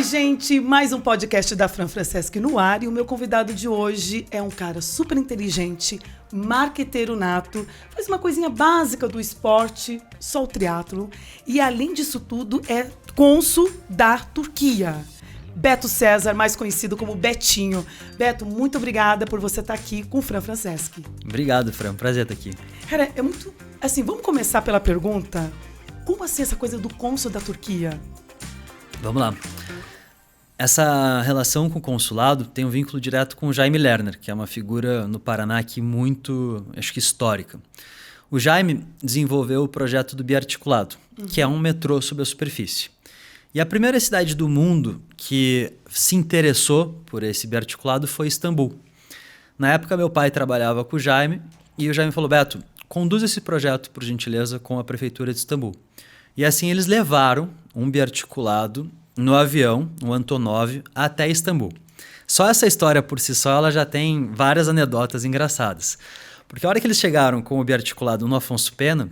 gente, mais um podcast da Fran Franceschi no ar e o meu convidado de hoje é um cara super inteligente, marqueteiro nato, faz uma coisinha básica do esporte, só o triatlo, e além disso tudo é cônsul da Turquia. Beto César, mais conhecido como Betinho. Beto, muito obrigada por você estar aqui com o Fran Franceschi. Obrigado, Fran. Prazer estar aqui. Cara, é muito... Assim, vamos começar pela pergunta. Como assim essa coisa do cônsul da Turquia? Vamos lá. Essa relação com o consulado tem um vínculo direto com o Jaime Lerner, que é uma figura no Paraná aqui muito, acho que histórica. O Jaime desenvolveu o projeto do biarticulado, que é um metrô sob a superfície. E a primeira cidade do mundo que se interessou por esse biarticulado foi Istambul. Na época, meu pai trabalhava com o Jaime e o Jaime falou, Beto, conduz esse projeto, por gentileza, com a prefeitura de Istambul. E assim eles levaram um biarticulado no avião, um Antonov, até Istambul. Só essa história por si só ela já tem várias anedotas engraçadas. Porque a hora que eles chegaram com o biarticulado no Afonso Pena,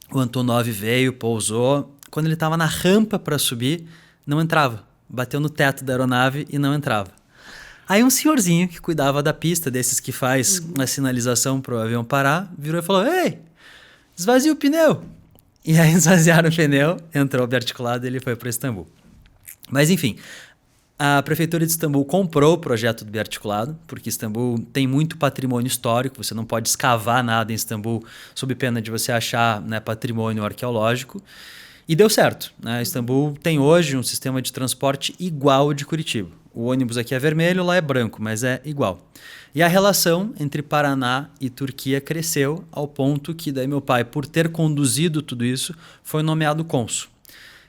o Antonov veio, pousou. Quando ele estava na rampa para subir, não entrava. Bateu no teto da aeronave e não entrava. Aí um senhorzinho que cuidava da pista, desses que faz a sinalização para o avião parar, virou e falou, ei, esvazia o pneu. E aí esvaziaram o pneu, entrou o biarticulado e ele foi para Istambul. Mas enfim, a prefeitura de Istambul comprou o projeto do biarticulado, porque Istambul tem muito patrimônio histórico, você não pode escavar nada em Istambul sob pena de você achar, né, patrimônio arqueológico. E deu certo, né? Istambul tem hoje um sistema de transporte igual ao de Curitiba. O ônibus aqui é vermelho, lá é branco, mas é igual. E a relação entre Paraná e Turquia cresceu ao ponto que daí meu pai, por ter conduzido tudo isso, foi nomeado cônsul.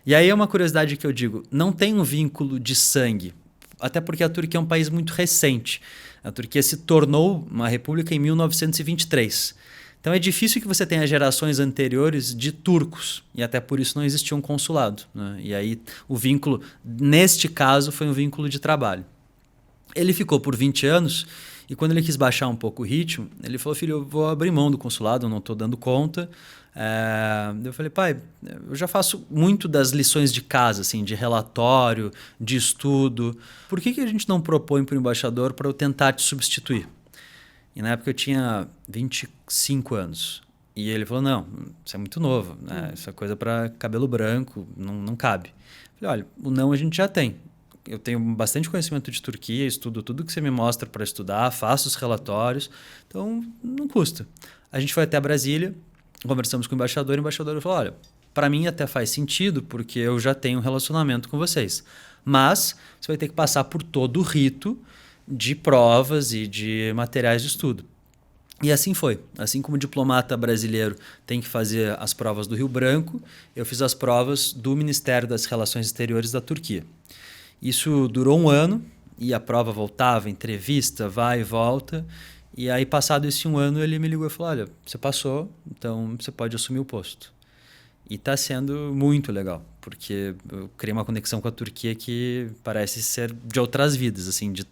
E aí é uma curiosidade que eu digo, não tem um vínculo de sangue, até porque a Turquia é um país muito recente. A Turquia se tornou uma república em 1923. Então é difícil que você tenha gerações anteriores de turcos, e até por isso não existia um consulado, né? E aí o vínculo, neste caso, foi um vínculo de trabalho. Ele ficou por 20 anos, e quando ele quis baixar um pouco o ritmo, ele falou, filho, eu vou abrir mão do consulado, eu não estou dando conta. Eu falei, pai, eu já faço muito das lições de casa, assim, de relatório, de estudo. Por que a gente não propõe para o embaixador para eu tentar te substituir? E na época eu tinha 25 anos. E ele falou, não, isso é muito novo, né? Isso é coisa para cabelo branco, não cabe. Eu falei, olha, o não a gente já tem. Eu tenho bastante conhecimento de Turquia, estudo tudo que você me mostra para estudar, faço os relatórios, então não custa. A gente foi até Brasília, conversamos com o embaixador falou, olha, para mim até faz sentido, porque eu já tenho um relacionamento com vocês. Mas você vai ter que passar por todo o rito de provas e de materiais de estudo. E assim foi. Assim como o diplomata brasileiro tem que fazer as provas do Rio Branco, eu fiz as provas do Ministério das Relações Exteriores da Turquia. Isso durou 1 ano e a prova voltava, entrevista, vai e volta. E aí, passado esse 1 ano, ele me ligou e falou, olha, você passou, então você pode assumir o posto. E está sendo muito legal, porque eu criei uma conexão com a Turquia que parece ser de outras vidas, assim, de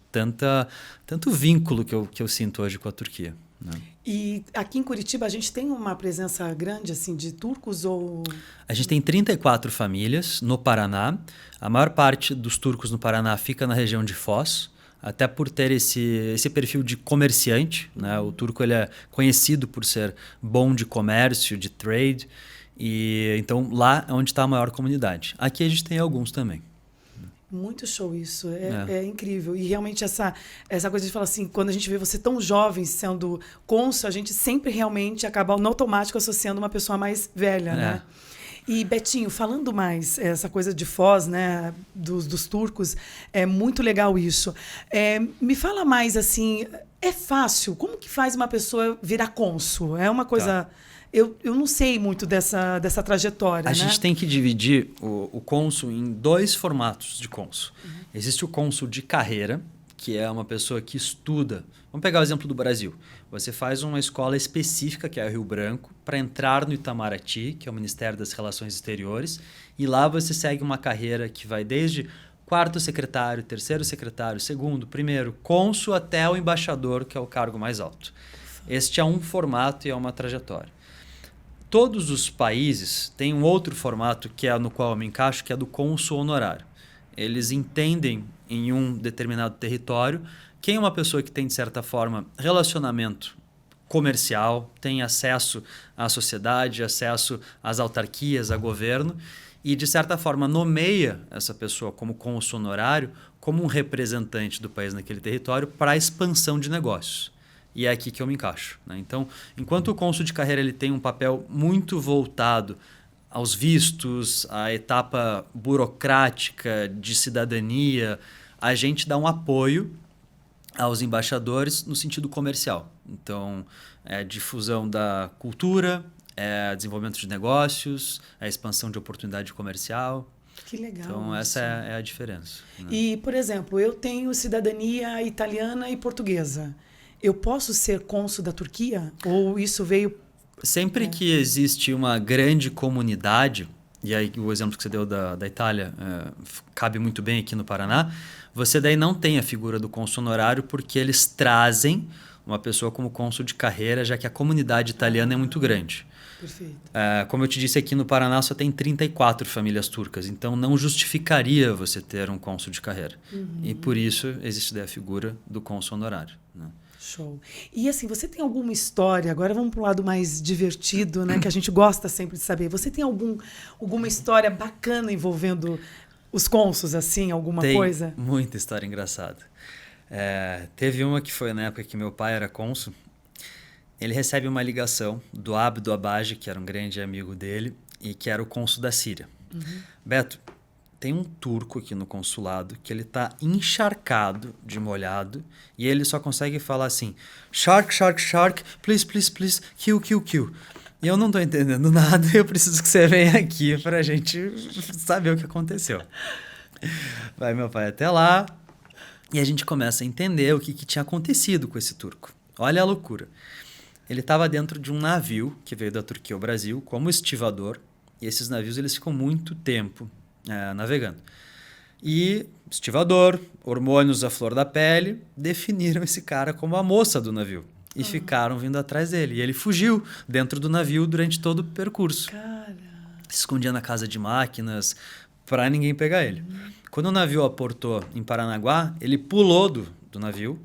tanto vínculo que eu sinto hoje com a Turquia, né? E aqui em Curitiba a gente tem uma presença grande assim, de turcos ou... A gente tem 34 famílias no Paraná. A maior parte dos turcos no Paraná fica na região de Foz, até por ter esse perfil de comerciante, né? O turco ele é conhecido por ser bom de comércio, de trade. E então lá é onde está a maior comunidade. Aqui a gente tem alguns também. Muito show isso, é incrível. E realmente essa coisa de falar assim, quando a gente vê você tão jovem sendo cônsul, a gente sempre realmente acaba no automático associando uma pessoa mais velha, né? E Betinho, falando mais essa coisa de Foz, né, dos turcos, é muito legal isso. Me fala mais assim, é fácil? Como que faz uma pessoa virar cônsul? É uma coisa... Tá. Eu não sei muito dessa trajetória. A gente tem que dividir o cônsul em 2 formatos de cônsul. Existe o cônsul de carreira, que é uma pessoa que estuda. Vamos pegar o exemplo do Brasil. Você faz uma escola específica, que é o Rio Branco, para entrar no Itamaraty, que é o Ministério das Relações Exteriores, e lá você segue uma carreira que vai desde 4º secretário, 3º secretário, 2º, 1º, cônsul até o embaixador, que é o cargo mais alto. Este é um formato e é uma trajetória. Todos os países têm um outro formato que é no qual eu me encaixo, que é do cônsul honorário. Eles entendem em um determinado território quem é uma pessoa que tem, de certa forma, relacionamento comercial, tem acesso à sociedade, acesso às autarquias, a governo, e, de certa forma, nomeia essa pessoa como cônsul honorário, como um representante do país naquele território para a expansão de negócios. E é aqui que eu me encaixo, né? Então, enquanto o cônsul de carreira ele tem um papel muito voltado aos vistos, à etapa burocrática de cidadania, a gente dá um apoio aos embaixadores no sentido comercial. Então, difusão da cultura, desenvolvimento de negócios, a expansão de oportunidade comercial. Que legal. Então, essa é a diferença, né? E, por exemplo, eu tenho cidadania italiana e portuguesa. Eu posso ser cônsul da Turquia? Ou isso veio... Sempre que existe uma grande comunidade, e aí o exemplo que você deu da Itália cabe muito bem aqui no Paraná, você daí não tem a figura do cônsul honorário porque eles trazem uma pessoa como cônsul de carreira, já que a comunidade italiana é muito grande. Perfeito. Como eu te disse, aqui no Paraná só tem 34 famílias turcas, então não justificaria você ter um cônsul de carreira. E por isso existe daí a figura do cônsul honorário, né? Show. E assim, você tem alguma história, agora vamos para o lado mais divertido, né, que a gente gosta sempre de saber. Você tem alguma história bacana envolvendo os cônsuls, assim, alguma coisa? Tem muita história engraçada. Teve uma que foi na época que meu pai era cônsul. Ele recebe uma ligação do Abdo Abage, que era um grande amigo dele, e que era o cônsul da Síria. Beto, tem um turco aqui no consulado que ele tá encharcado de molhado e ele só consegue falar assim: shark, shark, shark, please, please, please, kill, kill, kill. E eu não tô entendendo nada e eu preciso que você venha aqui pra gente saber o que aconteceu. Vai meu pai até lá e a gente começa a entender o que tinha acontecido com esse turco. Olha a loucura. Ele estava dentro de um navio que veio da Turquia ao Brasil como estivador, e esses navios eles ficam muito tempo navegando. E estivador, hormônios à flor da pele, definiram esse cara como a moça do navio. E ficaram vindo atrás dele. E ele fugiu dentro do navio durante todo o percurso. Cara. Se escondia na casa de máquinas para ninguém pegar ele. Quando o navio aportou em Paranaguá, ele pulou do navio.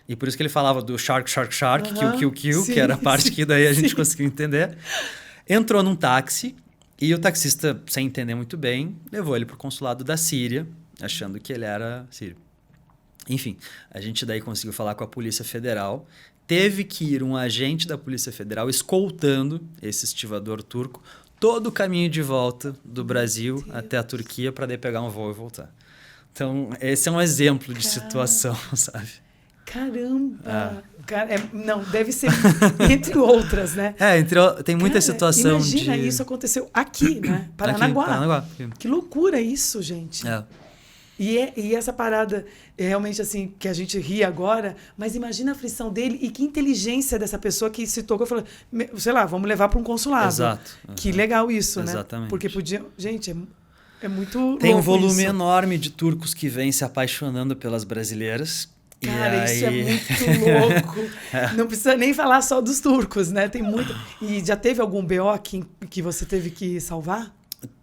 E por isso que ele falava do shark, shark, shark, kill, kill, kill, sim, que era a parte que daí a gente sim. conseguiu entender. Entrou num táxi e o taxista, sem entender muito bem, levou ele para o consulado da Síria, achando que ele era sírio. Enfim, a gente daí conseguiu falar com a Polícia Federal. Teve que ir um agente da Polícia Federal escoltando esse estivador turco todo o caminho de volta do Brasil até a Turquia para daí pegar um voo e voltar. Então, esse é um exemplo de situação, sabe? Caramba! Não, deve ser entre outras, né? Tem muita situação imagina, isso aconteceu aqui, né? Paranaguá. Aqui, Paranaguá. Que loucura isso, gente. E essa parada, realmente assim, que a gente ri agora, mas imagina a aflição dele e que inteligência dessa pessoa que se tocou e falou, sei lá, vamos levar para um consulado. Exato. Que legal isso, né? Exatamente. Porque podia... Gente, é muito Tem um volume isso. enorme de turcos que vêm se apaixonando pelas brasileiras. Cara, isso é muito louco. Não precisa nem falar só dos turcos, né? Tem muito... E já teve algum BO que você teve que salvar?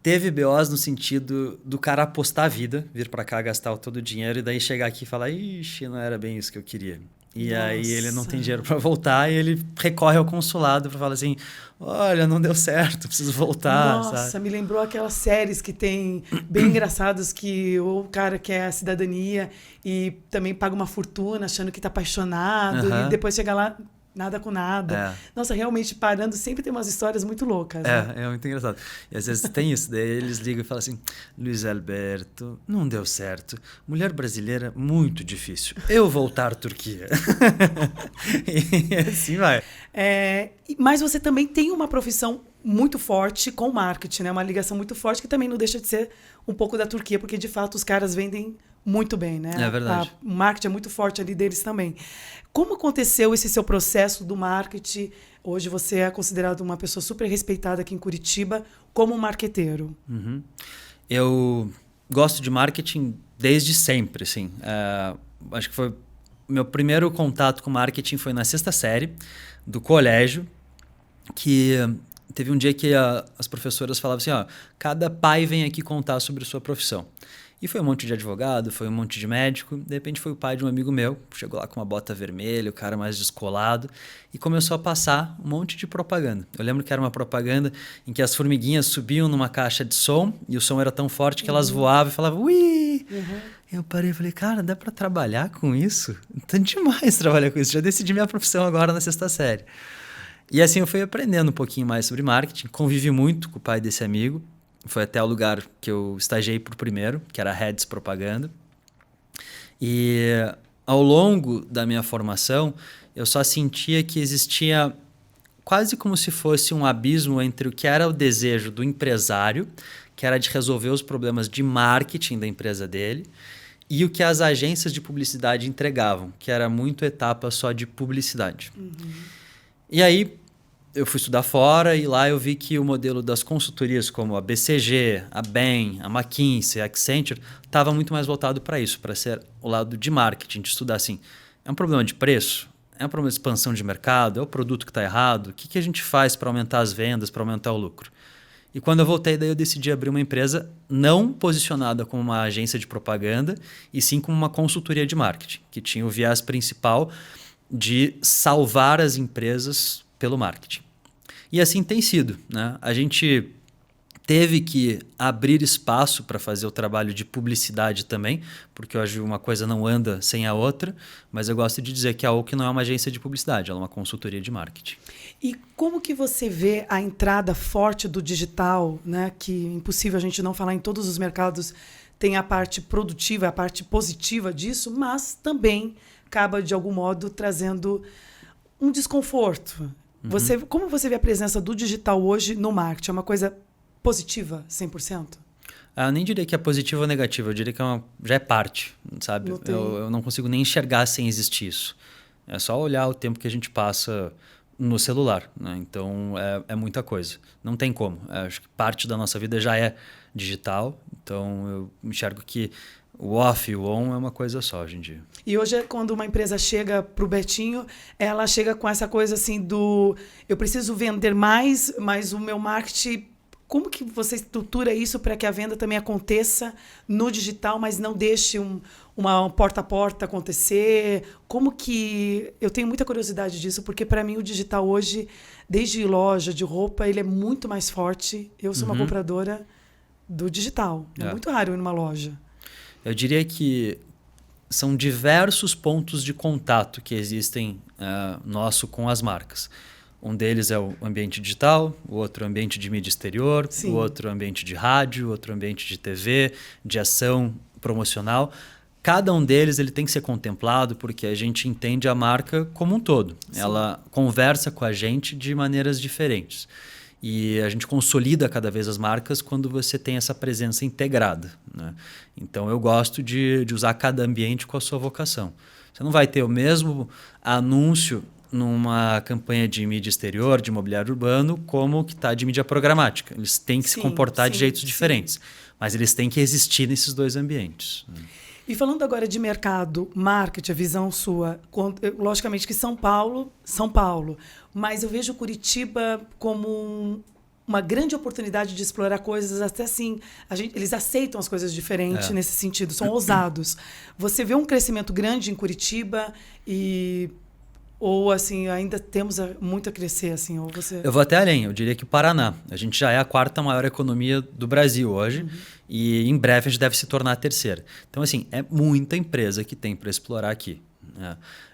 Teve BOs no sentido do cara apostar a vida, vir pra cá, gastar todo o dinheiro e daí chegar aqui e falar, ixi, não era bem isso que eu queria. E aí ele não tem dinheiro para voltar e ele recorre ao consulado para falar assim, olha, não deu certo, preciso voltar. Nossa, sabe? Me lembrou aquelas séries que tem bem engraçadas que o cara quer a cidadania e também paga uma fortuna achando que tá apaixonado e depois chega lá, nada com nada. Nossa, realmente parando, sempre tem umas histórias muito loucas. Né? É muito engraçado. E às vezes tem isso, daí eles ligam e falam assim, Luiz Alberto, não deu certo. Mulher brasileira, muito difícil. Eu voltar à Turquia. E assim vai. Mas você também tem uma profissão muito forte com marketing, né? Uma ligação muito forte que também não deixa de ser um pouco da Turquia, porque de fato os caras vendem muito bem, né? É verdade. O marketing é muito forte ali deles também. Como aconteceu esse seu processo do marketing? Hoje você é considerado uma pessoa super respeitada aqui em Curitiba como marqueteiro. Eu gosto de marketing desde sempre, assim. Acho que foi meu primeiro contato com marketing foi na 6ª série do colégio, que teve um dia que as professoras falavam assim, ó, cada pai vem aqui contar sobre a sua profissão. E foi um monte de advogado, foi um monte de médico. De repente foi o pai de um amigo meu, chegou lá com uma bota vermelha, o cara mais descolado, e começou a passar um monte de propaganda. Eu lembro que era uma propaganda em que as formiguinhas subiam numa caixa de som e o som era tão forte que elas voavam e falavam ui! Eu parei e falei, cara, dá para trabalhar com isso? Tá demais trabalhar com isso. Já decidi minha profissão agora na 6ª série. E assim eu fui aprendendo um pouquinho mais sobre marketing, convivi muito com o pai desse amigo. Foi até o lugar que eu estagiei por primeiro, que era a Heads Propaganda. E ao longo da minha formação, eu só sentia que existia quase como se fosse um abismo entre o que era o desejo do empresário, que era de resolver os problemas de marketing da empresa dele, e o que as agências de publicidade entregavam, que era muito etapa só de publicidade. E aí eu fui estudar fora e lá eu vi que o modelo das consultorias como a BCG, a Bain, a McKinsey, a Accenture estava muito mais voltado para isso, para ser o lado de marketing, de estudar assim, é um problema de preço? É um problema de expansão de mercado? É o produto que está errado? O que a gente faz para aumentar as vendas, para aumentar o lucro? E quando eu voltei, daí eu decidi abrir uma empresa não posicionada como uma agência de propaganda, e sim como uma consultoria de marketing, que tinha o viés principal de salvar as empresas pelo marketing. E assim tem sido, né? A gente teve que abrir espaço para fazer o trabalho de publicidade também, porque hoje uma coisa não anda sem a outra, mas eu gosto de dizer que a Oak não é uma agência de publicidade, ela é uma consultoria de marketing. E como que você vê a entrada forte do digital, né? Que é impossível a gente não falar em todos os mercados, tem a parte produtiva, a parte positiva disso, mas também acaba, de algum modo, trazendo um desconforto. Como você vê a presença do digital hoje no marketing? É uma coisa positiva, 100%? Eu nem diria que é positiva ou negativa, eu diria que já é parte, sabe? Eu não consigo nem enxergar sem existir isso. É só olhar o tempo que a gente passa no celular, né? Então é muita coisa. Não tem como. Acho que parte da nossa vida já é digital, então eu enxergo que o off e o on é uma coisa só hoje em dia. E hoje, quando uma empresa chega para o Betinho, ela chega com essa coisa assim do eu preciso vender mais, mas o meu marketing... Como que você estrutura isso para que a venda também aconteça no digital, mas não deixe uma porta a porta acontecer? Como que... Eu tenho muita curiosidade disso, porque para mim o digital hoje, desde loja de roupa, ele é muito mais forte. Eu sou uma compradora do digital. É muito raro ir numa loja. Eu diria que são diversos pontos de contato que existem nosso com as marcas. Um deles é o ambiente digital, o outro é o ambiente de mídia exterior, o outro é o ambiente de rádio, o outro é o ambiente de TV, de ação promocional. Cada um deles ele tem que ser contemplado porque a gente entende a marca como um todo. Sim. Ela conversa com a gente de maneiras diferentes. E a gente consolida cada vez as marcas quando você tem essa presença integrada, né? Então eu gosto de usar cada ambiente com a sua vocação. Você não vai ter o mesmo anúncio numa campanha de mídia exterior, de imobiliário urbano, como que está de mídia programática. Eles têm que se comportar de jeitos diferentes, mas eles têm que existir nesses dois ambientes. E falando agora de mercado, marketing, a visão sua, logicamente que São Paulo, mas eu vejo Curitiba como uma grande oportunidade de explorar coisas, até assim, eles aceitam as coisas diferentes nesse sentido, são ousados. Você vê um crescimento grande em Curitiba ou assim, ainda temos muito a crescer, assim, ou você... Eu vou até além, eu diria que o Paraná. A gente já é a 4ª maior economia do Brasil hoje e em breve a gente deve se tornar a 3ª. Então, assim, é muita empresa que tem para explorar aqui.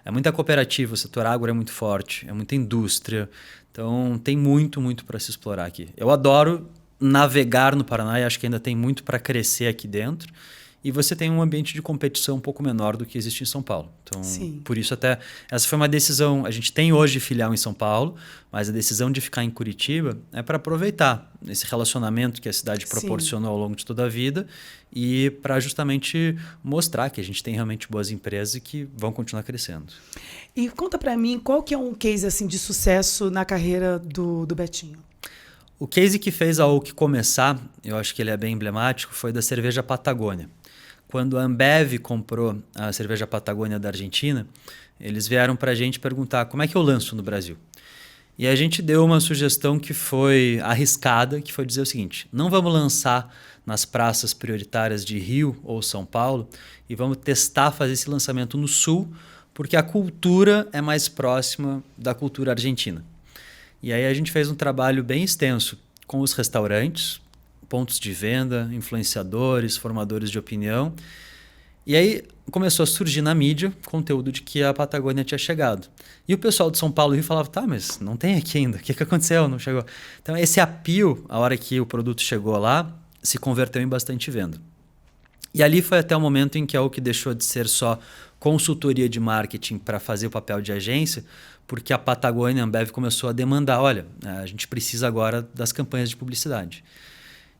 É muita cooperativa, o setor agro é muito forte, é muita indústria. Então, tem muito para se explorar aqui. Eu adoro navegar no Paraná e acho que ainda tem muito para crescer aqui dentro. E você tem um ambiente de competição um pouco menor do que existe em São Paulo. Então, por isso até... Essa foi uma decisão... A gente tem hoje filial em São Paulo, mas a decisão de ficar em Curitiba é para aproveitar esse relacionamento que a cidade proporcionou ao longo de toda a vida e para justamente mostrar que a gente tem realmente boas empresas e que vão continuar crescendo. E conta para mim, qual que é um case assim, de sucesso na carreira do Betinho? O case que fez a Oak começar, eu acho que ele é bem emblemático, foi da cerveja Patagônia. Quando a Ambev comprou a cerveja Patagônia da Argentina, eles vieram para a gente perguntar como é que eu lanço no Brasil. E a gente deu uma sugestão que foi arriscada, que foi dizer o seguinte: não vamos lançar nas praças prioritárias de Rio ou São Paulo e vamos testar fazer esse lançamento no Sul, porque a cultura é mais próxima da cultura argentina. E aí a gente fez um trabalho bem extenso com os restaurantes, pontos de venda, influenciadores, formadores de opinião. E aí começou a surgir na mídia conteúdo de que a Patagônia tinha chegado. E o pessoal de São Paulo e Rio falava, tá, mas não tem aqui ainda, o que aconteceu? Não chegou. Então esse appeal, a hora que o produto chegou lá, se converteu em bastante venda. E ali foi até o momento em que a Oki deixou de ser só consultoria de marketing para fazer o papel de agência, porque a Patagônia, a Ambev, começou a demandar, olha, a gente precisa agora das campanhas de publicidade.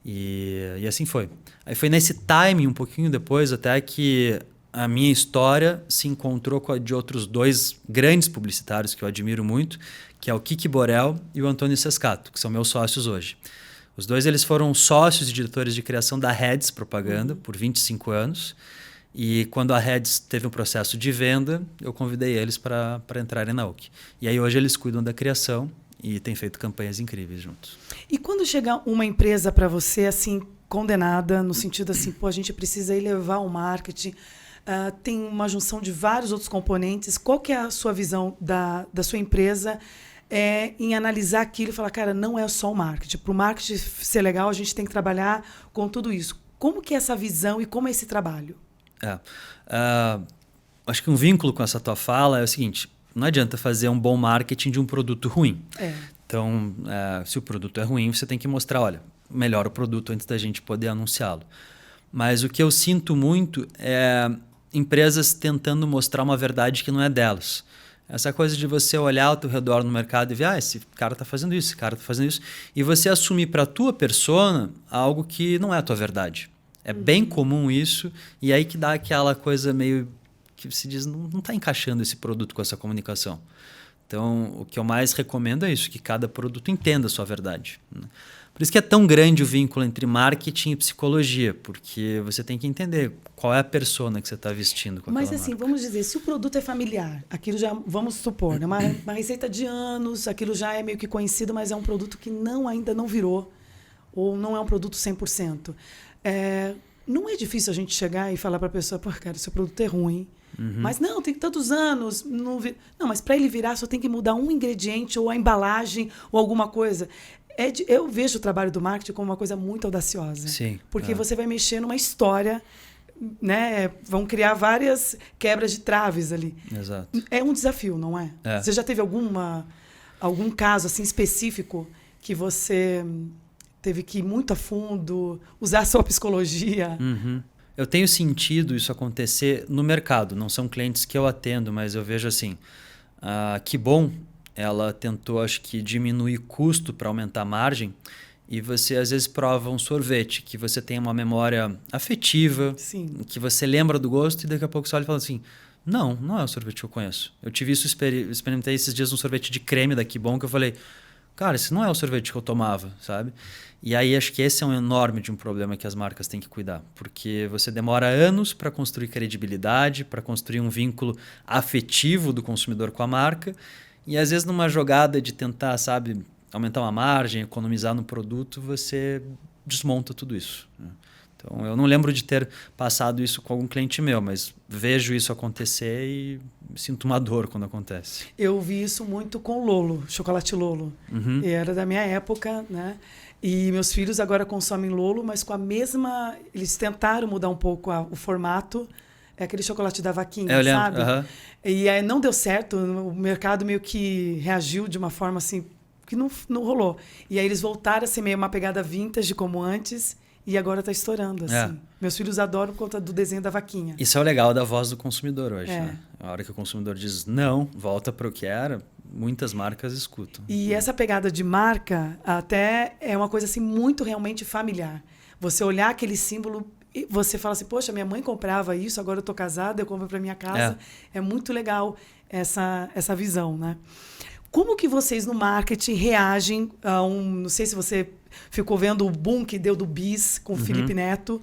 E assim foi. Aí foi nesse timing, um pouquinho depois, até que a minha história se encontrou com a de outros 2 grandes publicitários que eu admiro muito, que é o Kiki Borel e o Antônio Sescato, que são meus sócios hoje. Os 2 eles foram sócios e diretores de criação da Reds Propaganda por 25 anos. E quando a Reds teve um processo de venda, eu convidei eles para entrarem na Oki. E aí hoje eles cuidam da criação e têm feito campanhas incríveis juntos. E quando chega uma empresa para você assim condenada, no sentido assim, pô, a gente precisa elevar o marketing, tem uma junção de vários outros componentes, qual que é a sua visão da sua empresa em analisar aquilo e falar, cara, não é só o marketing. Para o marketing ser legal, a gente tem que trabalhar com tudo isso. Como que é essa visão e como é esse trabalho? Acho que um vínculo com essa tua fala é o seguinte: não adianta fazer um bom marketing de um produto ruim. Então, se o produto é ruim, você tem que mostrar, olha, melhora o produto antes da gente poder anunciá-lo. Mas o que eu sinto muito é empresas tentando mostrar uma verdade que não é delas. Essa coisa de você olhar ao teu redor no mercado e ver, esse cara está fazendo isso, esse cara está fazendo isso, e você assumir para a tua persona algo que não é a tua verdade. É bem comum isso, e aí que dá aquela coisa meio que se diz, não está encaixando esse produto com essa comunicação. Então, o que eu mais recomendo é isso, que cada produto entenda a sua verdade. Por isso que é tão grande o vínculo entre marketing e psicologia, porque você tem que entender qual é a persona que você está vestindo com aquela Mas assim, marca. vamos dizer, se o produto é familiar, aquilo já, vamos supor, né, uma receita de anos, aquilo já é meio que conhecido, mas é um produto que ainda não virou, ou não é um produto 100%. Não é difícil a gente chegar e falar para a pessoa, pô, cara, seu produto é ruim. Mas não, tem tantos anos. Não, mas para ele virar só tem que mudar um ingrediente ou a embalagem ou alguma coisa. Eu vejo o trabalho do marketing como uma coisa muito audaciosa. Sim. Porque você vai mexer numa história, né? Vão criar várias quebras de traves ali. Exato. É um desafio, não é? Você já teve algum caso assim específico que você teve que ir muito a fundo, usar a sua psicologia? Eu tenho sentido isso acontecer no mercado. Não são clientes que eu atendo, mas eu vejo assim, que bom, ela tentou, acho que, diminuir custo para aumentar a margem, e você às vezes prova um sorvete, que você tem uma memória afetiva, Sim. que você lembra do gosto, e daqui a pouco você olha e fala assim, não é o sorvete que eu conheço. Eu tive isso, experimentei esses dias um sorvete de creme da Que Bom, que eu falei, cara, esse não é o sorvete que eu tomava, sabe? E aí acho que esse é um enorme de um problema que as marcas têm que cuidar, porque você demora anos para construir credibilidade, para construir um vínculo afetivo do consumidor com a marca, e às vezes numa jogada de tentar, sabe, aumentar uma margem, economizar no produto, você desmonta tudo isso. Então eu não lembro de ter passado isso com algum cliente meu, mas vejo isso acontecer e sinto uma dor quando acontece. Eu vi isso muito com Lolo, chocolate Lolo. E era da minha época, né? E meus filhos agora consomem Lolo, mas com a mesma... Eles tentaram mudar um pouco o formato. É aquele chocolate da vaquinha, eu lembro. sabe? E aí não deu certo. O mercado meio que reagiu de uma forma assim que não rolou. E aí eles voltaram a ser meio uma pegada vintage como antes. E agora está estourando, assim. Meus filhos adoram por conta do desenho da vaquinha. Isso é o legal da voz do consumidor hoje, né? A hora que o consumidor diz não, volta para o que era, muitas marcas escutam. E essa pegada de marca até é uma coisa assim muito realmente familiar. Você olhar aquele símbolo e você fala assim, poxa, minha mãe comprava isso, agora eu estou casada, eu compro para minha casa. É muito legal essa visão, né? Como que vocês no marketing reagem a não sei se você ficou vendo o boom que deu do Bis com o Felipe Neto,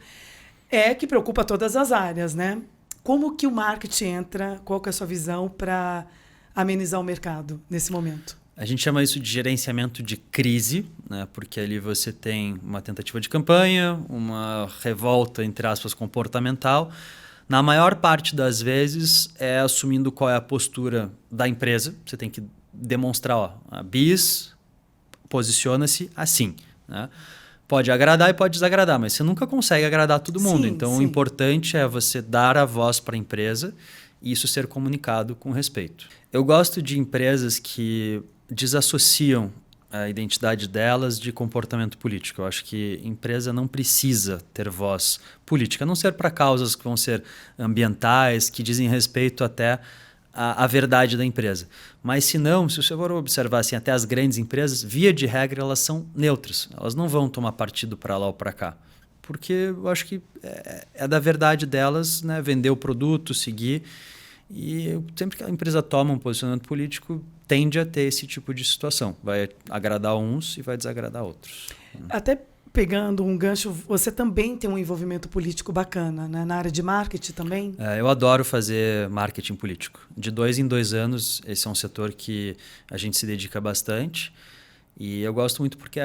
que preocupa todas as áreas, né? Como que o marketing entra, qual que é a sua visão para amenizar o mercado nesse momento? A gente chama isso de gerenciamento de crise, né? Porque ali você tem uma tentativa de campanha, uma revolta, entre aspas, comportamental. Na maior parte das vezes é assumindo qual é a postura da empresa. Você tem que demonstrar, ó, a BIS posiciona-se assim, né? Pode agradar e pode desagradar, mas você nunca consegue agradar todo mundo. Então, o importante é você dar a voz para a empresa e isso ser comunicado com respeito. Eu gosto de empresas que desassociam a identidade delas de comportamento político. Eu acho que a empresa não precisa ter voz política, a não ser para causas que vão ser ambientais, que dizem respeito até à verdade da empresa. Mas se não, se você for observar assim, até as grandes empresas, via de regra, elas são neutras. Elas não vão tomar partido para lá ou para cá. Porque eu acho que é da verdade delas, né, vender o produto, seguir. E sempre que a empresa toma um posicionamento político, tende a ter esse tipo de situação. Vai agradar uns e vai desagradar outros. Até pegando um gancho, você também tem um envolvimento político bacana, né? Na área de marketing também? Eu adoro fazer marketing político. De 2 em 2 anos, esse é um setor que a gente se dedica bastante. E eu gosto muito porque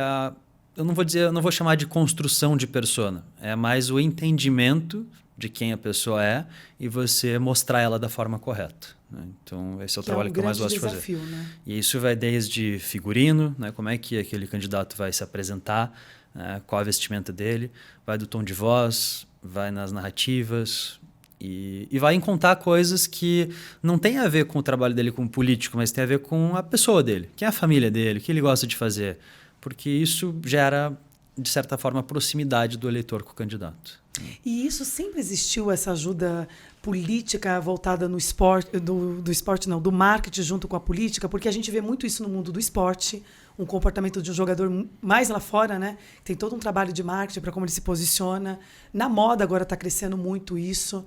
eu não vou chamar de construção de persona. É mais o entendimento de quem a pessoa é e você mostrar ela da forma correta, né? Então, esse é o trabalho que eu mais gosto de fazer. Né? E isso vai desde figurino, né? Como é que aquele candidato vai se apresentar, né? Qual a vestimenta dele, vai do tom de voz, vai nas narrativas e vai em contar coisas que não tem a ver com o trabalho dele como político, mas tem a ver com a pessoa dele, quem é a família dele, o que ele gosta de fazer, porque isso gera, de certa forma, a proximidade do eleitor com o candidato. E isso sempre existiu, essa ajuda política voltada no esporte, do marketing junto com a política, porque a gente vê muito isso no mundo do esporte, um comportamento de um jogador mais lá fora, né? Tem todo um trabalho de marketing para como ele se posiciona. Na moda agora está crescendo muito isso.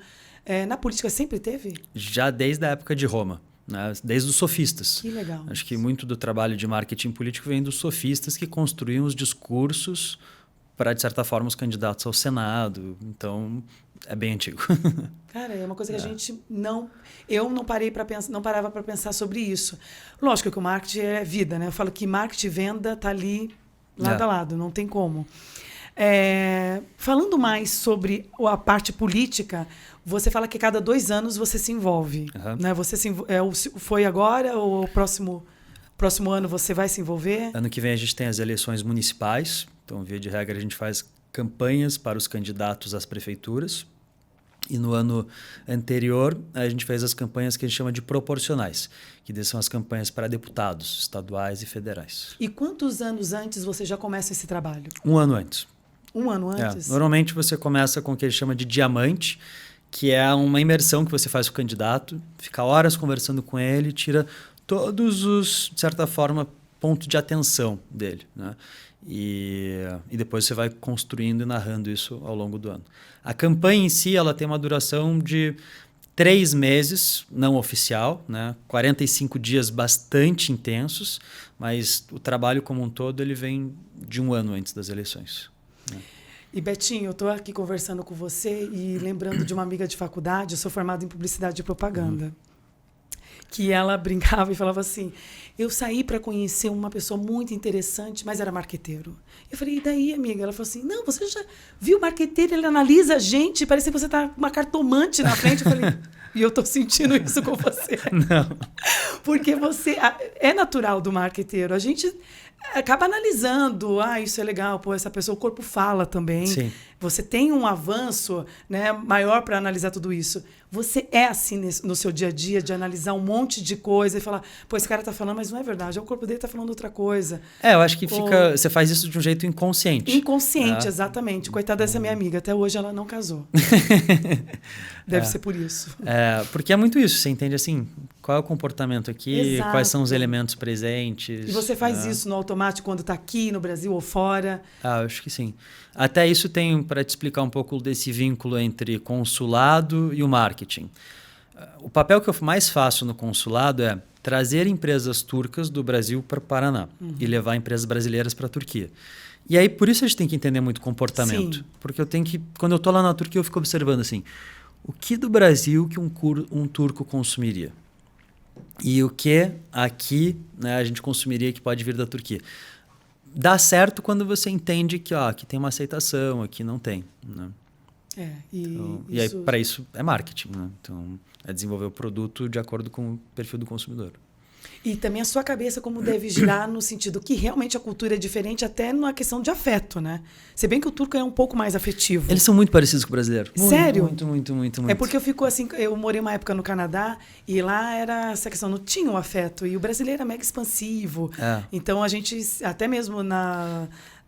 Na política sempre teve? Já desde a época de Roma, né? Desde os sofistas. Que legal. Acho que muito do trabalho de marketing político vem dos sofistas que construíam os discursos para, de certa forma, os candidatos ao Senado. Então, é bem antigo. Cara, é uma coisa que a gente não... Eu não parava para pensar sobre isso. Lógico que o marketing é vida, né? Eu falo que marketing e venda tá ali lado a lado, não tem como. Falando mais sobre a parte política, você fala que cada 2 anos você se envolve. Né? Você foi agora ou o próximo ano você vai se envolver? Ano que vem a gente tem as eleições municipais. Então, via de regra, a gente faz campanhas para os candidatos às prefeituras. E no ano anterior, a gente fez as campanhas que a gente chama de proporcionais, que são as campanhas para deputados estaduais e federais. E quantos anos antes você já começa esse trabalho? 1 ano antes. 1 ano antes? Normalmente você começa com o que a gente chama de diamante, que é uma imersão que você faz com o candidato, fica horas conversando com ele, tira todos os, de certa forma, pontos de atenção dele, né? E depois você vai construindo e narrando isso ao longo do ano. A campanha em si ela tem uma duração de 3 meses, não oficial, né? 45 dias bastante intensos, mas o trabalho como um todo ele vem de 1 ano antes das eleições, né? E Betinho, eu estou aqui conversando com você e lembrando de uma amiga de faculdade, eu sou formada em publicidade e propaganda. Que ela brincava e falava assim, eu saí para conhecer uma pessoa muito interessante, mas era marqueteiro. Eu falei, e daí, amiga? Ela falou assim, não, você já viu o marqueteiro, ele analisa a gente, parece que você está com uma cartomante na frente. Eu falei, e eu estou sentindo isso com você. Não. Porque é natural do marqueteiro, a gente acaba analisando, isso é legal, essa pessoa, o corpo fala também. Sim. Você tem um avanço, né, maior para analisar tudo isso. Você é assim no seu dia a dia, de analisar um monte de coisa e falar, esse cara está falando, mas não é verdade, o corpo dele está falando outra coisa. Eu acho que você faz isso de um jeito inconsciente. Inconsciente, exatamente. Coitada dessa minha amiga, até hoje ela não casou. Deve ser por isso. Porque é muito isso, você entende assim, qual é o comportamento aqui, Exato. Quais são os elementos presentes. E você faz isso no automático quando está aqui no Brasil ou fora? Acho que sim. Até isso tem para te explicar um pouco desse vínculo entre consulado e o marketing. O papel que eu mais faço no consulado é trazer empresas turcas do Brasil para o Paraná e levar empresas brasileiras para a Turquia. E aí, por isso a gente tem que entender muito comportamento. Sim. Porque quando eu estou lá na Turquia, eu fico observando assim, o que do Brasil que um turco consumiria? e o que aqui, né, a gente consumiria que pode vir da Turquia. Dá certo quando você entende que aqui tem uma aceitação, aqui não tem. Né? E aí, para isso, é marketing. Né? Então, é desenvolver o produto de acordo com o perfil do consumidor. E também a sua cabeça como deve girar no sentido que realmente a cultura é diferente até na questão de afeto, né? Se bem que o turco é um pouco mais afetivo. Eles são muito parecidos com o brasileiro. Sério? Muito. É porque eu fico assim, eu morei uma época no Canadá e lá era essa questão, não tinha o afeto. E o brasileiro é mega expansivo. Então a gente, até mesmo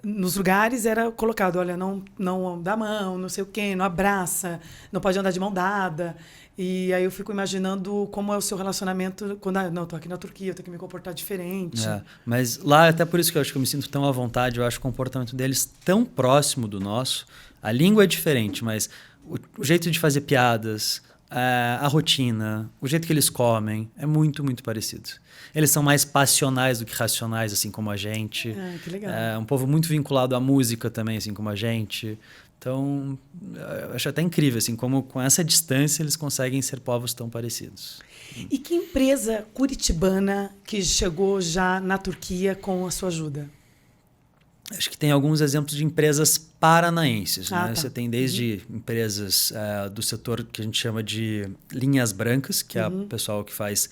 nos lugares era colocado, olha, não dá mão, não sei o quê, não abraça, não pode andar de mão dada. E aí eu fico imaginando como é o seu relacionamento quando, não, tô aqui na Turquia, eu tenho que me comportar diferente. Mas lá, até por isso que eu acho que eu me sinto tão à vontade, eu acho o comportamento deles tão próximo do nosso. A língua é diferente, mas o jeito de fazer piadas, a rotina, o jeito que eles comem, é muito, muito parecido. Eles são mais passionais do que racionais, assim como a gente. Que legal. É um povo muito vinculado à música também, assim como a gente. Então, eu acho até incrível, assim, como com essa distância eles conseguem ser povos tão parecidos. E que empresa curitibana que chegou já na Turquia com a sua ajuda? Acho que tem alguns exemplos de empresas paranaenses. Né? Tá. Você tem desde empresas do setor que a gente chama de linhas brancas, que é o pessoal que faz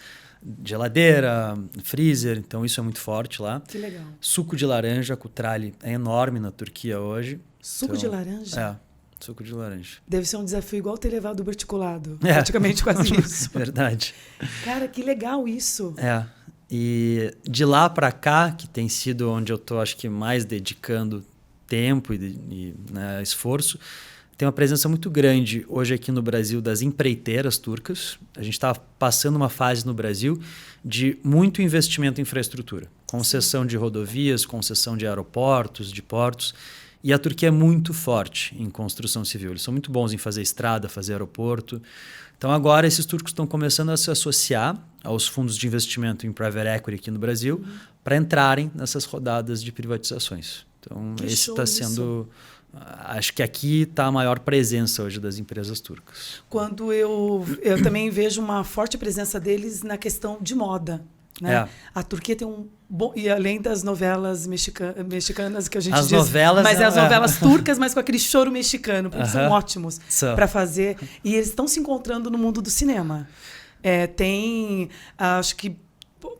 geladeira, freezer, então isso é muito forte lá. Que legal. Suco de laranja, Cutrali, é enorme na Turquia hoje. Suco de laranja? Suco de laranja. Deve ser um desafio igual ter levado o berticulado. Praticamente quase isso. Verdade. Cara, que legal isso. E de lá para cá, que tem sido onde eu estou, acho que mais dedicando tempo e né, esforço, tem uma presença muito grande hoje aqui no Brasil das empreiteiras turcas. A gente está passando uma fase no Brasil de muito investimento em infraestrutura. Concessão de rodovias, concessão de aeroportos, de portos. E a Turquia é muito forte em construção civil. Eles são muito bons em fazer estrada, fazer aeroporto. Então agora esses turcos estão começando a se associar aos fundos de investimento em private equity aqui no Brasil para entrarem nessas rodadas de privatizações. Então esse está sendo... Acho que aqui está a maior presença hoje das empresas turcas. Quando eu também vejo uma forte presença deles na questão de moda. Né? A Turquia tem um bom... E além das novelas mexicanas que a gente diz... Novelas... Mas as novelas turcas, mas com aquele choro mexicano, porque são ótimos para fazer. E eles estão se encontrando no mundo do cinema. Tem, acho que...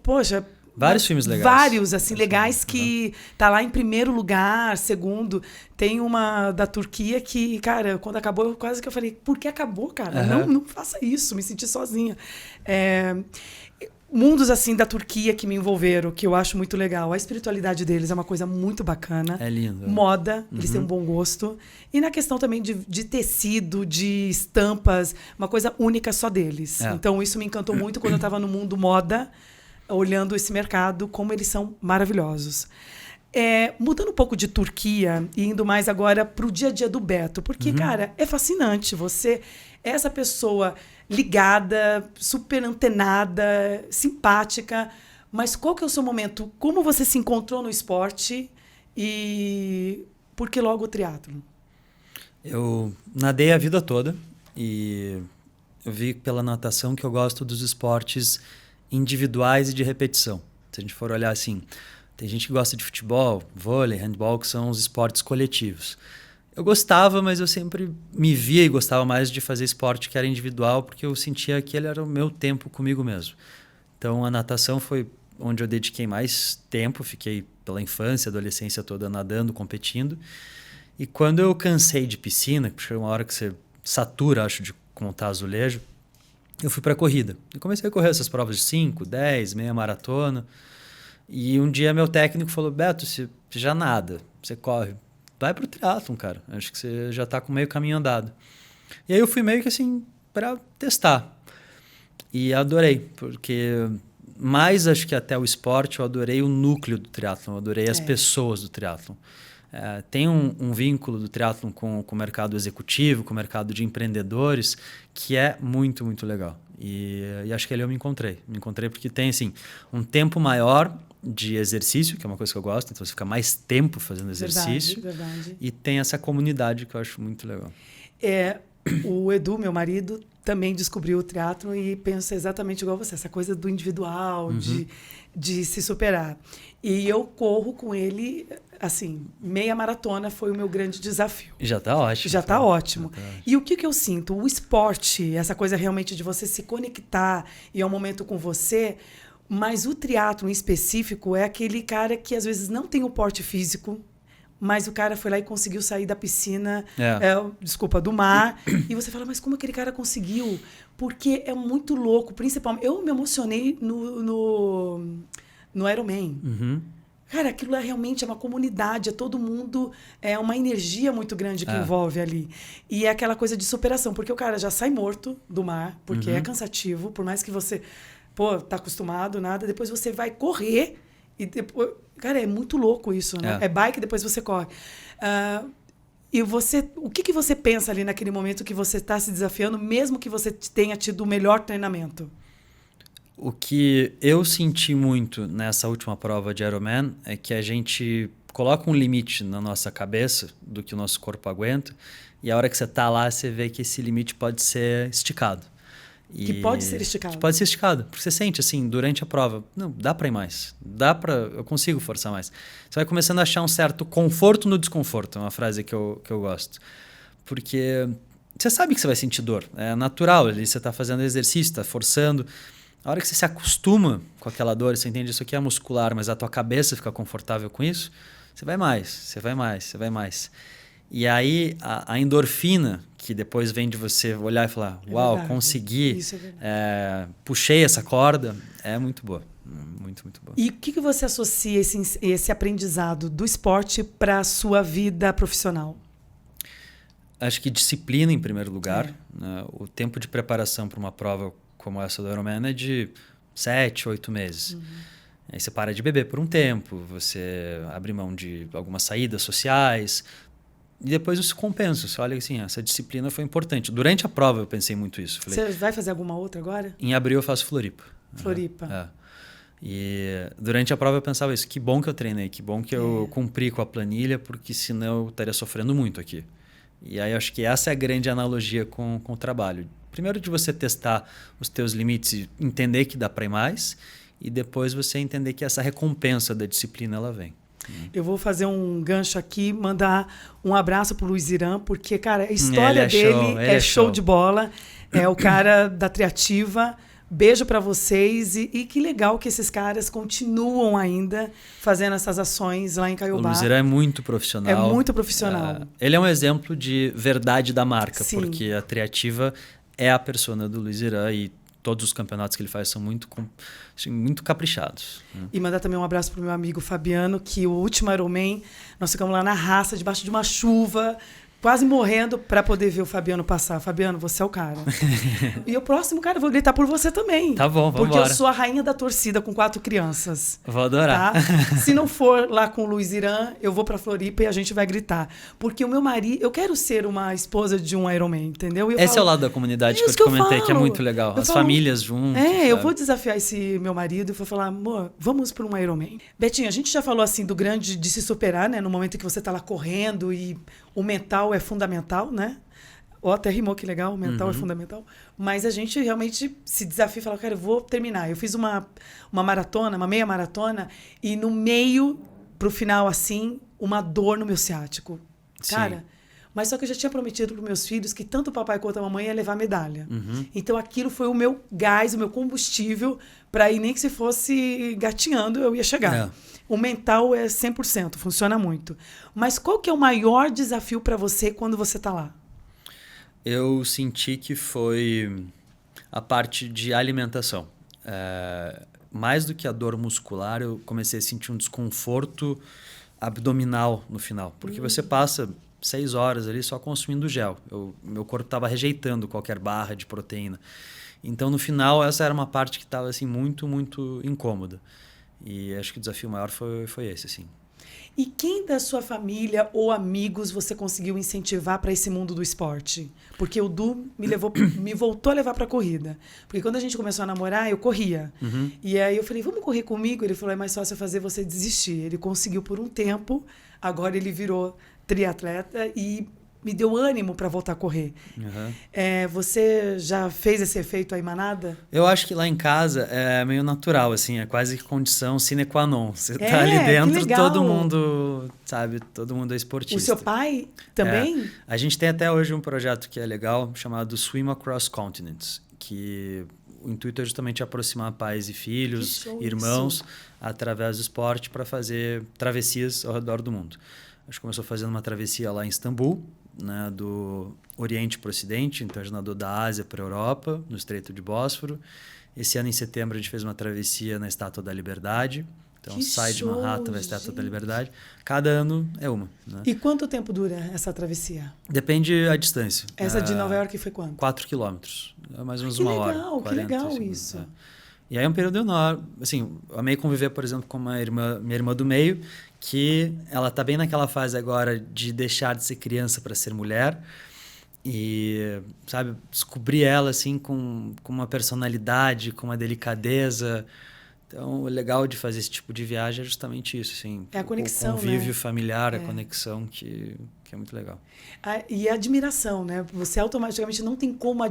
Poxa... Vários filmes legais. Vários, assim, legais que tá lá em primeiro lugar, segundo. Tem uma da Turquia que, cara, quando acabou, quase que eu falei, por que acabou, cara? Não faça isso, me senti sozinha. Mundos, assim, da Turquia que me envolveram, que eu acho muito legal. A espiritualidade deles é uma coisa muito bacana. É lindo. Moda, eles têm um bom gosto. E na questão também de tecido, de estampas, uma coisa única só deles. Então, isso me encantou muito quando eu estava no mundo moda, olhando esse mercado, como eles são maravilhosos. Mudando um pouco de Turquia e indo mais agora para o dia a dia do Beto, porque, cara, é fascinante. Você é essa pessoa ligada, super antenada, simpática, mas qual que é o seu momento? Como você se encontrou no esporte e por que logo o triatlo? Eu nadei a vida toda e eu vi pela natação que eu gosto dos esportes individuais e de repetição. Se a gente for olhar assim, tem gente que gosta de futebol, vôlei, handball, que são os esportes coletivos. Eu gostava, mas eu sempre me via e gostava mais de fazer esporte que era individual, porque eu sentia que ele era o meu tempo comigo mesmo. Então a natação foi onde eu dediquei mais tempo, fiquei pela infância, adolescência toda nadando, competindo. E quando eu cansei de piscina, que chega uma hora que você satura, acho, de montar azulejo, eu fui para a corrida. Eu comecei a correr essas provas de 5, 10, meia maratona. E um dia meu técnico falou, Beto, você já nada, você corre, vai pro triatlon, cara. Acho que você já tá com meio caminho andado. E aí eu fui meio que assim para testar. E adorei, porque mais acho que até o esporte eu adorei o núcleo do triatlon, eu adorei as pessoas do triatlon. Tem um vínculo do triatlon com o mercado executivo, com o mercado de empreendedores, que é muito, muito legal. E acho que ali eu me encontrei. Me encontrei porque tem assim, um tempo maior de exercício, que é uma coisa que eu gosto, então você fica mais tempo fazendo exercício. Verdade. E tem essa comunidade que eu acho muito legal. O Edu, meu marido, também descobriu o triatlo e pensa exatamente igual você, essa coisa do individual, de se superar. E eu corro com ele, assim, meia maratona foi o meu grande desafio. Já tá ótimo. Já tá ótimo. E o que eu sinto? O esporte, essa coisa realmente de você se conectar e é um momento com você, mas o triatlo em específico é aquele cara que às vezes não tem o porte físico, mas o cara foi lá e conseguiu sair da piscina, do mar, e você fala, mas como aquele cara conseguiu? Porque é muito louco, principalmente... Eu me emocionei no Ironman. Cara, aquilo realmente é uma comunidade, é todo mundo, é uma energia muito grande que envolve ali. E é aquela coisa de superação, porque o cara já sai morto do mar, porque é cansativo, por mais que você, tá acostumado, nada, depois você vai correr e depois... Cara, é muito louco isso, né? É bike, depois você corre. E você, o que você pensa ali naquele momento que você está se desafiando, mesmo que você tenha tido o melhor treinamento? O que eu senti muito nessa última prova de Ironman é que a gente coloca um limite na nossa cabeça do que o nosso corpo aguenta e a hora que você está lá, você vê que esse limite pode ser esticado. Que pode ser esticado. Que pode ser esticado. Porque você sente, assim, durante a prova, não, dá para ir mais. Eu consigo forçar mais. Você vai começando a achar um certo conforto no desconforto. É uma frase que eu gosto. Porque você sabe que você vai sentir dor. É natural. Ali você está fazendo exercício, está forçando. A hora que você se acostuma com aquela dor, você entende isso aqui é muscular, mas a tua cabeça fica confortável com isso, você vai mais, você vai mais, você vai mais. E aí a endorfina, que depois vem de você olhar e falar, uau, consegui, puxei essa corda, é muito boa. Muito, muito boa. E o que você associa esse aprendizado do esporte para a sua vida profissional? Acho que disciplina em primeiro lugar. Né? O tempo de preparação para uma prova como essa do Ironman é de 7, 8 meses. Aí você para de beber por um tempo, você abre mão de algumas saídas sociais e depois você compensa. Você olha assim, essa disciplina foi importante. Durante a prova eu pensei muito isso. Falei, você vai fazer alguma outra agora? Em abril eu faço Floripa. Floripa. E durante a prova eu pensava isso, que bom que eu treinei, que bom que eu cumpri com a planilha, porque senão eu estaria sofrendo muito aqui. E aí eu acho que essa é a grande analogia com o trabalho. Primeiro de você testar os teus limites e entender que dá para ir mais, e depois você entender que essa recompensa da disciplina ela vem. Eu vou fazer um gancho aqui, mandar um abraço pro Luiz Iran, porque, cara, a história dele é show de bola. É o cara da Triativa. Beijo para vocês e que legal que esses caras continuam ainda fazendo essas ações lá em Caiobá. O Luiz Iran é muito profissional. É muito profissional. Ele é um exemplo de verdade da marca, porque a Triativa é a persona do Luiz Iran e todos os campeonatos que ele faz são muito caprichados. E mandar também um abraço pro meu amigo Fabiano, que o último Ironman, nós ficamos lá na raça, debaixo de uma chuva, quase morrendo para poder ver o Fabiano passar. Fabiano, você é o cara. E o próximo, cara, eu vou gritar por você também. Tá bom, vamos embora. Porque eu sou a rainha da torcida com 4 crianças. Vou adorar. Tá? Se não for lá com o Luiz Iran, eu vou pra Floripa e a gente vai gritar. Porque o meu marido... Eu quero ser uma esposa de um Ironman, entendeu? Esse é o lado da comunidade que eu te comentei, que é muito legal. As famílias juntas. Eu vou desafiar esse meu marido e vou falar, amor, vamos para um Ironman. Betinho, a gente já falou assim do grande de se superar, né? No momento em que você tá lá correndo e o mental é fundamental, né? Até rimou, que legal, o mental é fundamental. Mas a gente realmente se desafia e fala, cara, eu vou terminar. Eu fiz uma maratona, uma meia maratona, e no meio, pro final, assim, uma dor no meu ciático. Cara, mas só que eu já tinha prometido para meus filhos que tanto o papai quanto a mamãe ia levar medalha. Então aquilo foi o meu gás, o meu combustível, para ir nem que se fosse gatinhando, eu ia chegar. O mental é 100%, funciona muito. Mas qual que é o maior desafio para você quando você está lá? Eu senti que foi a parte de alimentação. Mais do que a dor muscular, eu comecei a sentir um desconforto abdominal no final. Porque você passa 6 horas ali só consumindo gel. Meu corpo estava rejeitando qualquer barra de proteína. Então, no final, essa era uma parte que estava assim, muito, muito incômoda. E acho que o desafio maior foi esse, assim. E quem da sua família ou amigos você conseguiu incentivar para esse mundo do esporte? Porque o Du me voltou a levar para a corrida. Porque quando a gente começou a namorar, eu corria. E aí eu falei, vamos correr comigo? Ele falou, é mais fácil fazer você desistir. Ele conseguiu por um tempo, agora ele virou triatleta e me deu ânimo para voltar a correr. Uhum. Você já fez esse efeito aí, manada? Eu acho que lá em casa é meio natural, assim, é quase que condição sine qua non. Você tá ali dentro, todo mundo, sabe, todo mundo é esportista. O seu pai também? A gente tem até hoje um projeto que é legal, chamado Swim Across Continents, que o intuito é justamente aproximar pais e filhos, irmãos, através do esporte para fazer travessias ao redor do mundo. A gente começou fazendo uma travessia lá em Istambul, né, do Oriente para o Ocidente, então a gente nadou da Ásia para a Europa, no Estreito de Bósforo. Esse ano, em setembro, a gente fez uma travessia na Estátua da Liberdade. Então, sai de Manhattan para a Estátua da Liberdade. Cada ano é uma. Né? E quanto tempo dura essa travessia? Depende a distância. Essa de Nova York foi quanto? 4 quilômetros. É mais ou menos uma hora. 40, que legal segundos, isso. E aí é um período enorme. Assim, eu amei conviver, por exemplo, com minha irmã do meio, que ela está bem naquela fase agora de deixar de ser criança para ser mulher. E, sabe, descobrir ela assim com uma personalidade, com uma delicadeza. Então, o legal de fazer esse tipo de viagem é justamente isso, assim. É a conexão, o convívio, né? familiar, a conexão que é muito legal. E a admiração, né? Você automaticamente não tem como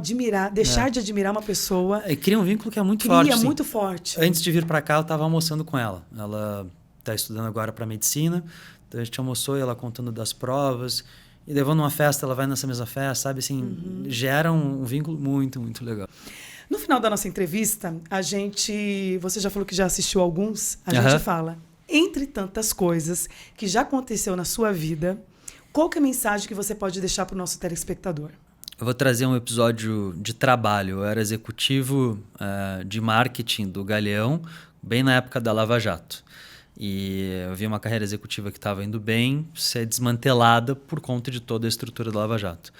deixar de admirar uma pessoa. Cria um vínculo que é muito forte. Cria muito forte. Antes de vir para cá, eu estava almoçando com ela. Ela está estudando agora para medicina. Então, a gente almoçou e ela contando das provas. E levando uma festa, ela vai nessa mesma festa, sabe? Assim, gera um vínculo muito, muito legal. No final da nossa entrevista, você já falou que já assistiu alguns, a gente fala, entre tantas coisas que já aconteceu na sua vida, qual que é a mensagem que você pode deixar para o nosso telespectador? Eu vou trazer um episódio de trabalho. Eu era executivo de marketing do Galeão, bem na época da Lava Jato. E eu vi uma carreira executiva que estava indo bem ser desmantelada por conta de toda a estrutura da Lava Jato.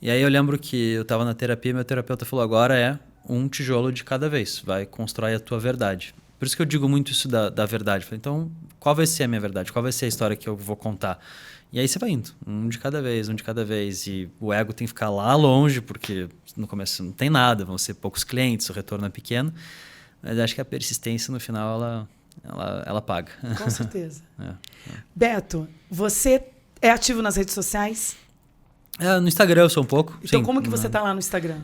E aí eu lembro que eu estava na terapia e meu terapeuta falou, agora é um tijolo de cada vez, vai constrói a tua verdade. Por isso que eu digo muito isso da verdade. Falei, então, qual vai ser a minha verdade? Qual vai ser a história que eu vou contar? E aí você vai indo, um de cada vez. E o ego tem que ficar lá longe, porque no começo não tem nada, vão ser poucos clientes, o retorno é pequeno. Mas acho que a persistência, no final, ela paga. Com certeza. Beto, você é ativo nas redes sociais? No Instagram eu sou um pouco. Então, sim, como que você está lá no Instagram?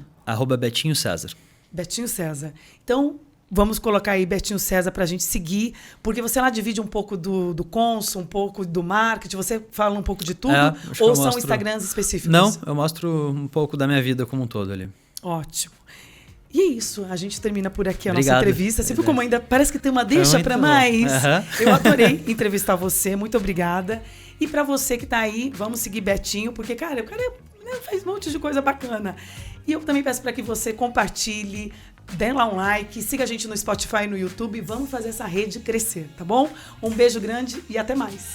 @Betinho César. Betinho César. Então, vamos colocar aí Betinho César para a gente seguir, porque você lá divide um pouco do Consul, um pouco do marketing, você fala um pouco de tudo? Ou são Instagrams específicos? Não, eu mostro um pouco da minha vida como um todo ali. Ótimo. E é isso, a gente termina por aqui a nossa entrevista. Você viu como ainda parece que tem uma deixa para mais? Eu adorei entrevistar você, muito obrigada. E para você que está aí, vamos seguir Betinho, porque, cara, o cara faz um monte de coisa bacana. E eu também peço para que você compartilhe, dê lá um like, siga a gente no Spotify e no YouTube. Vamos fazer essa rede crescer, tá bom? Um beijo grande e até mais.